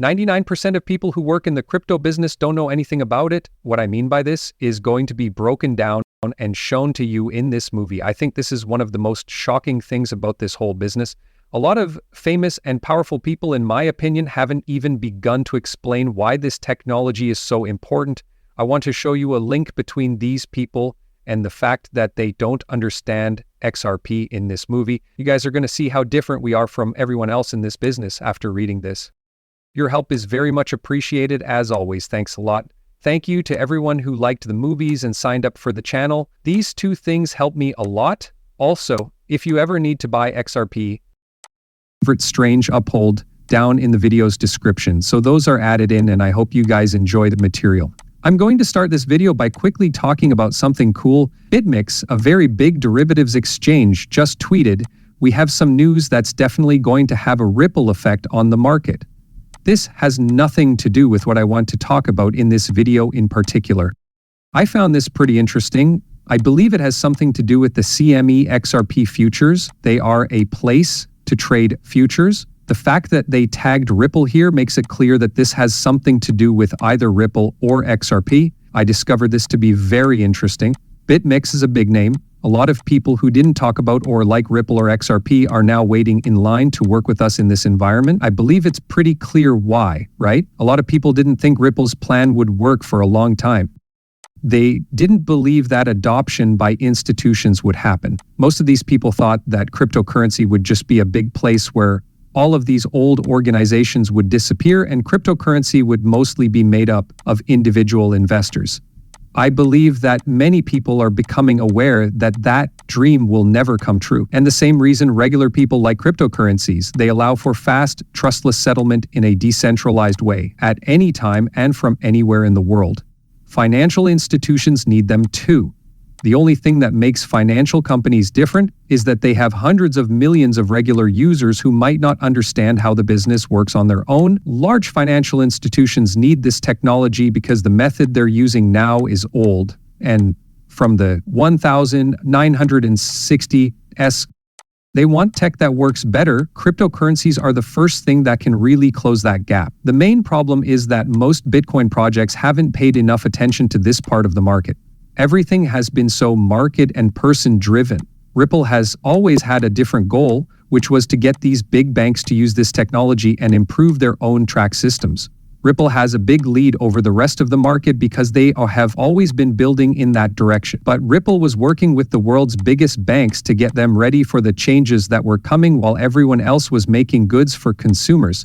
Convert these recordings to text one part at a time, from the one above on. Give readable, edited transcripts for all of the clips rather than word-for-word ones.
99% of people who work in the crypto business don't know anything about it. What I mean by this is going to be broken down and shown to you in this movie. I think this is one of the most shocking things about this whole business. A lot of famous and powerful people, in my opinion, haven't even begun to explain why this technology is so important. I want to show you a link between these people and the fact that they don't understand XRP in this movie. You guys are going to see how different we are from everyone else in this business after reading this. Your help is very much appreciated as always. Thanks a lot. Thank you to everyone who liked the movies and signed up for the channel. These two things help me a lot. Also, if you ever need to buy XRP, favorite strange uphold down in the video's description. So those are added in, and I hope you guys enjoy the material. I'm going to start this video by quickly talking about something cool. BitMEX, a very big derivatives exchange, just tweeted, "We have some news that's definitely going to have a ripple effect on the market." This has nothing to do with what I want to talk about in this video in particular. I found this pretty interesting. I believe it has something to do with the CME XRP futures. They are a place to trade futures. The fact that they tagged Ripple here makes it clear that this has something to do with either Ripple or XRP. I discovered this to be very interesting. BitMEX is a big name. A lot of people who didn't talk about or like Ripple or XRP are now waiting in line to work with us in this environment. I believe it's pretty clear why, right? A lot of people didn't think Ripple's plan would work for a long time. They didn't believe that adoption by institutions would happen. Most of these people thought that cryptocurrency would just be a big place where all of these old organizations would disappear and cryptocurrency would mostly be made up of individual investors. I believe that many people are becoming aware that that dream will never come true. And the same reason regular people like cryptocurrencies. They allow for fast, trustless settlement in a decentralized way at any time and from anywhere in the world. Financial institutions need them too. The only thing that makes financial companies different is that they have hundreds of millions of regular users who might not understand how the business works on their own. Large financial institutions need this technology because the method they're using now is old. And from the 1960s, they want tech that works better. Cryptocurrencies are the first thing that can really close that gap. The main problem is that most Bitcoin projects haven't paid enough attention to this part of the market. Everything has been so market and person driven. Ripple has always had a different goal, which was to get these big banks to use this technology and improve their own track systems. Ripple has a big lead over the rest of the market because they have always been building in that direction. But Ripple was working with the world's biggest banks to get them ready for the changes that were coming while everyone else was making goods for consumers.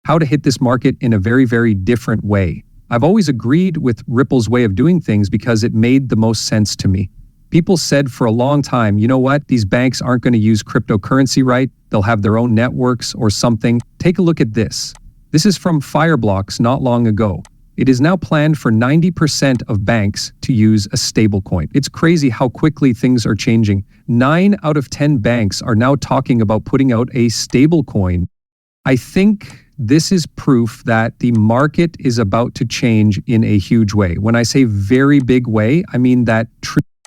How to hit this market in a very, very different way. I've always agreed with Ripple's way of doing things because it made the most sense to me. People said for a long time, you know what, these banks aren't going to use cryptocurrency right, they'll have their own networks or something. Take a look at this. This is from Fireblocks not long ago. It is now planned for 90% of banks to use a stablecoin. It's crazy how quickly things are changing. 9 out of 10 banks are now talking about putting out a stablecoin. I think this is proof that the market is about to change in a huge way. When I say very big way, I mean that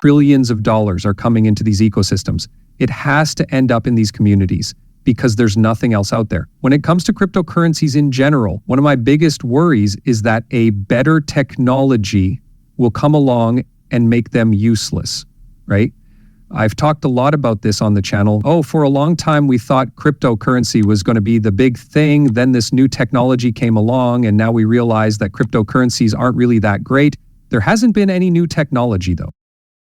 trillions of dollars are coming into these ecosystems. It has to end up in these communities because there's nothing else out there. When it comes to cryptocurrencies in general, one of my biggest worries is that a better technology will come along and make them useless, right? I've talked a lot about this on the channel. For a long time, we thought cryptocurrency was going to be the big thing. Then this new technology came along, and now we realize that cryptocurrencies aren't really that great. There hasn't been any new technology, though.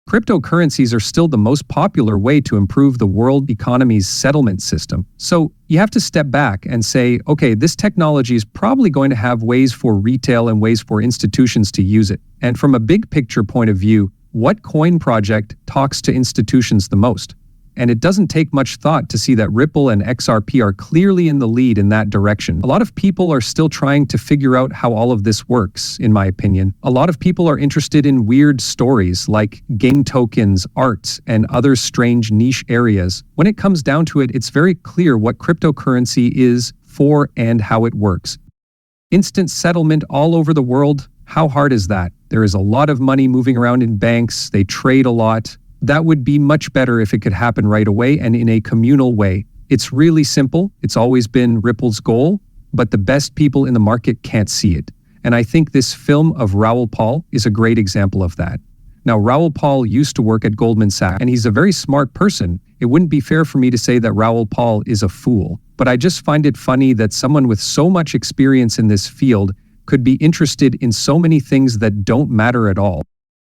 Cryptocurrencies are still the most popular way to improve the world economy's settlement system. So you have to step back and say, okay, this technology is probably going to have ways for retail and ways for institutions to use it. And from a big picture point of view, what coin project talks to institutions the most? And it doesn't take much thought to see that Ripple and XRP are clearly in the lead in that direction. A lot of people are still trying to figure out how all of this works, in my opinion. A lot of people are interested in weird stories like game tokens, art, and other strange niche areas. When it comes down to it, it's very clear what cryptocurrency is for and how it works. Instant settlement all over the world. How hard is that? There is a lot of money moving around in banks. They trade a lot. That would be much better if it could happen right away and in a communal way. It's really simple. It's always been Ripple's goal, but the best people in the market can't see it. And I think this film of Raoul Pal is a great example of that. Now, Raoul Pal used to work at Goldman Sachs, and he's a very smart person. It wouldn't be fair for me to say that Raoul Pal is a fool, but I just find it funny that someone with so much experience in this field could be interested in so many things that don't matter at all,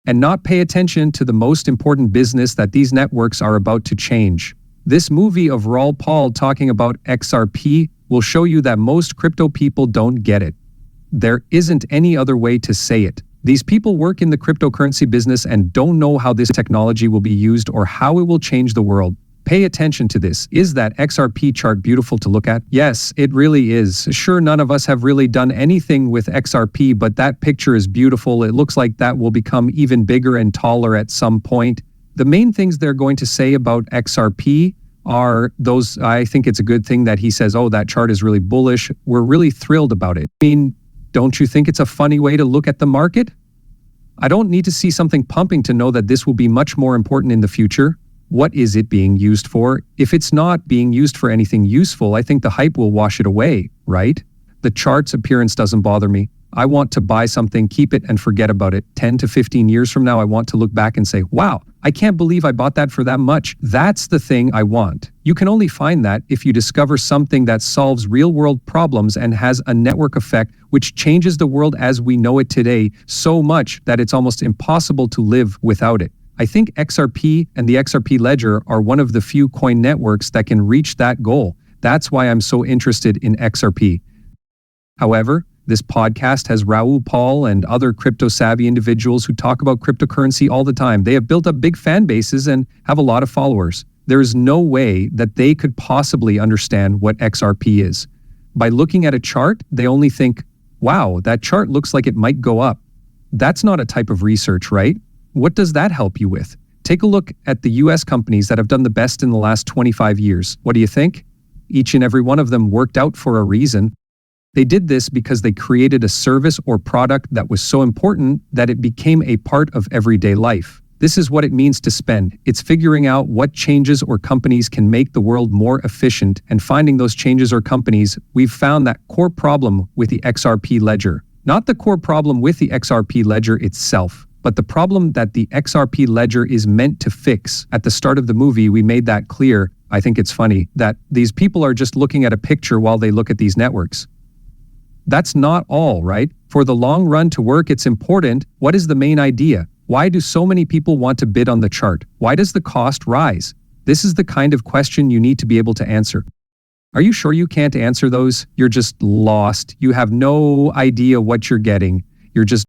and not pay attention to the most important business that these networks are about to change. This movie of Raoul Pal talking about XRP will show you that most crypto people don't get it. There isn't any other way to say it. These people work in the cryptocurrency business and don't know how this technology will be used or how it will change the world. Pay attention to this. Is that XRP chart beautiful to look at? Yes, it really is. Sure, none of us have really done anything with XRP, but that picture is beautiful. It looks like that will become even bigger and taller at some point. The main things they're going to say about XRP are those. I think it's a good thing that he says, oh, that chart is really bullish. We're really thrilled about it. I mean, don't you think it's a funny way to look at the market? I don't need to see something pumping to know that this will be much more important in the future. What is it being used for? If it's not being used for anything useful, I think the hype will wash it away, right? The chart's appearance doesn't bother me. I want to buy something, keep it, and forget about it. 10 to 15 years from now, I want to look back and say, wow, I can't believe I bought that for that much. That's the thing I want. You can only find that if you discover something that solves real-world problems and has a network effect which changes the world as we know it today so much that it's almost impossible to live without it. I think XRP and the XRP ledger are one of the few coin networks that can reach that goal. That's why I'm so interested in XRP. However, this podcast has Raoul Pal and other crypto-savvy individuals who talk about cryptocurrency all the time. They have built up big fan bases and have a lot of followers. There is no way that they could possibly understand what XRP is. By looking at a chart, they only think, wow, that chart looks like it might go up. That's not a type of research, right? What does that help you with? Take a look at the US companies that have done the best in the last 25 years. What do you think? Each and every one of them worked out for a reason. They did this because they created a service or product that was so important that it became a part of everyday life. This is what it means to spend. It's figuring out what changes or companies can make the world more efficient and finding those changes or companies. We've found that core problem with the XRP ledger. Not the core problem with the XRP ledger itself, but the problem that the XRP ledger is meant to fix. At the start of the movie, we made that clear. I think it's funny that these people are just looking at a picture while they look at these networks. That's not all, right? For the long run to work, it's important. What is the main idea? Why do so many people want to bid on the chart? Why does the cost rise? This is the kind of question you need to be able to answer. Are you sure you can't answer those? You're just lost. You have no idea what you're getting. You're just